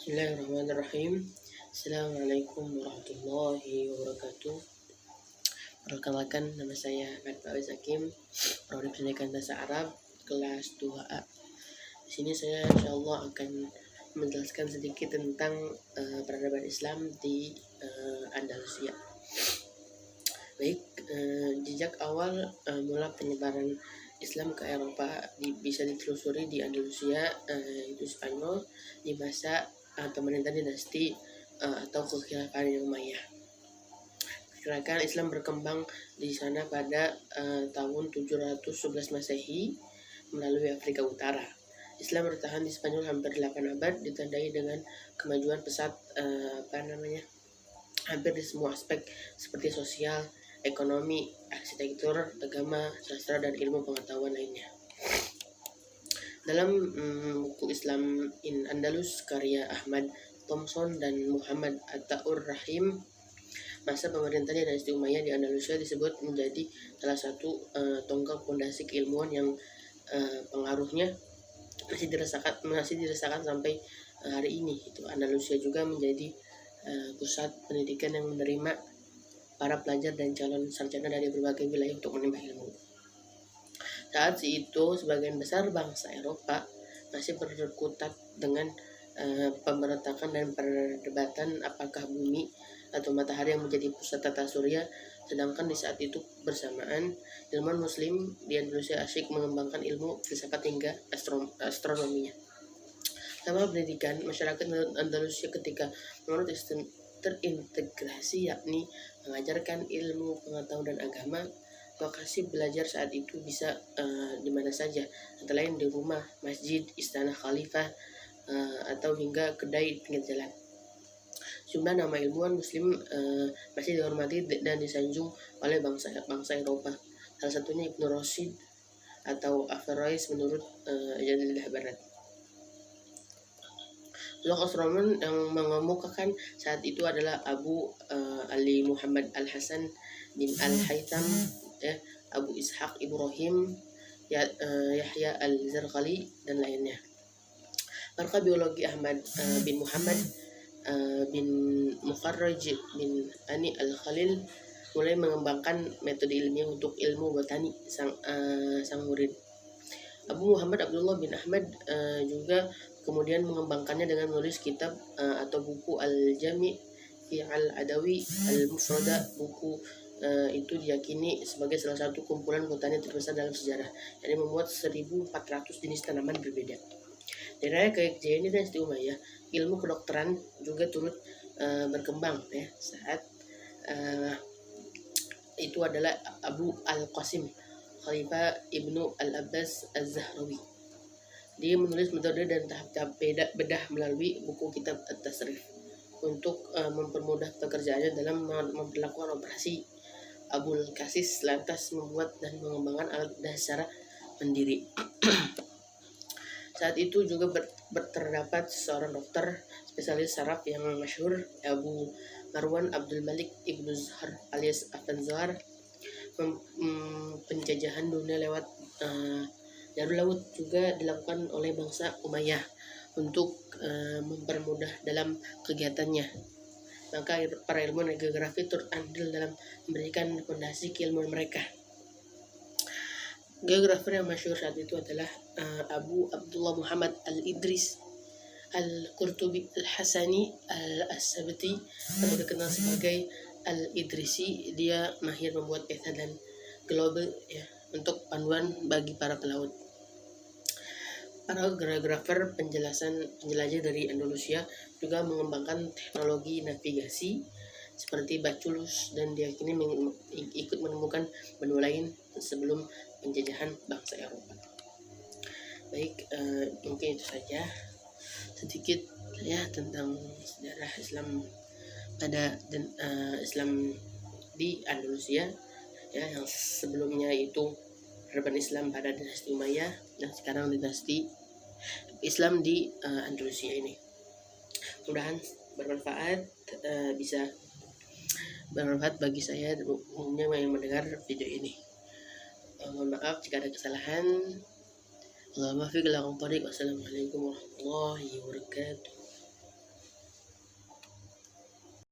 Bismillahirrahmanirrahim. Assalamualaikum warahmatullahi wabarakatuh. Perkenalkan, nama saya Ahmad Faiz Hakim, Prodi Pendidikan Bahasa Arab kelas 2A. Di sini saya insyaallah akan menjelaskan sedikit tentang peradaban Islam di Andalusia. Baik, jejak awal mula penyebaran Islam ke Eropa bisa ditelusuri di Andalusia, itu Spanyol, di masa pemerintahan dinasti atau kekhilafan Umayyah. Pergerakan Islam berkembang di sana pada tahun 711 Masehi melalui Afrika Utara. Islam bertahan di Spanyol hampir 8 abad, ditandai dengan kemajuan pesat hampir di semua aspek seperti sosial, ekonomi, arsitektur, agama, sastra, dan ilmu pengetahuan lainnya. Dalam buku Islam in Andalus karya Ahmad Thompson dan Muhammad Atta-ur Rahim, masa pemerintahan dinasti Umayyah di Andalusia disebut menjadi salah satu tonggak fondasi keilmuan yang pengaruhnya masih dirasakan sampai hari ini. Andalusia juga menjadi pusat pendidikan yang menerima para pelajar dan calon sarjana dari berbagai wilayah untuk menimba ilmu. Saat itu sebagian besar bangsa Eropa masih berkutat dengan pemberontakan dan perdebatan apakah bumi atau matahari yang menjadi pusat tata surya, sedangkan di saat itu bersamaan ilmuwan muslim di Andalusia asyik mengembangkan ilmu filsafat hingga astronominya. Sama pendidikan masyarakat Andalusia ketika menurut terintegrasi, yakni mengajarkan ilmu, pengetahuan, dan agama. Lokasi belajar saat itu bisa di mana saja, antara lain di rumah, masjid, istana khalifah, atau hingga kedai pinggir jalan. Jumlah nama ilmuwan muslim masih dihormati dan disanjung oleh bangsa Eropa. Salah satunya Ibnu Rushd atau Averroes menurut Jadillah Barat. Tokoh astronom yang mengemukakan saat itu adalah Abu Ali Muhammad Al-Hasan bin Al-Haytham, Abu Ishaq Ibrahim, Yahya Al-Zarqali, dan lainnya. Pakar biologi Ahmad bin Muhammad bin Mukharraj bin Ani Al-Khalil mulai mengembangkan metode ilmiah untuk ilmu botani sang murid. Abu Muhammad Abdullah bin Ahmad juga kemudian mengembangkannya dengan menulis kitab atau buku Al-Jami' fi Al-Adawi Al-Mufrada. Buku itu diyakini sebagai salah satu kumpulan botani terbesar dalam sejarah, yang memuat 1.400 jenis tanaman berbeda. Dari era kejayaan dinasti Umayyah, ilmu kedokteran juga turut berkembang saat itu adalah Abu Al-Qasim Khalifah Ibnu Al-Abbas Az-Zahrawi. Dia menulis metode dan tahap-tahap bedah melalui buku kitab At-Tasrif untuk mempermudah pekerjaannya dalam memperlakukan operasi. Abul Qasis lantas membuat dan mengembangkan alat bedah secara mandiri. Saat itu juga terdapat seorang dokter spesialis saraf yang masyhur, Abu Marwan Abdul Malik Ibnu Zahar alias Afan Zahar. Penjajahan dunia lewat jalur laut juga dilakukan oleh bangsa Umayyah untuk mempermudah dalam kegiatannya. Maka para ilmuwan geografi turut andil dalam memberikan fondasi keilmuan mereka. Geografer yang masyhur saat itu adalah Abu Abdullah Muhammad Al-Idris Al-Qurtubi Al-Hasani Al-As-Sabti, atau dikenal sebagai Al-Idrisi. Dia mahir membuat peta dan globe untuk panduan bagi para pelaut. Para geografer penjelajah dari Andalusia juga mengembangkan teknologi navigasi seperti Baculus, dan diyakini ikut menemukan benua lain sebelum penjajahan bangsa Eropa. Baik, mungkin itu saja sedikit tentang sejarah Islam Islam di Andalusia, yang sebelumnya itu peradaban Islam pada dinasti Umayyah dan sekarang dinasti Islam di Andalusia ini. Mudah-mudahan bermanfaat, bisa bermanfaat bagi saya umumnya yang mendengar video ini. Mohon maaf jika ada kesalahan. Wassalamualaikum warahmatullahi wabarakatuh.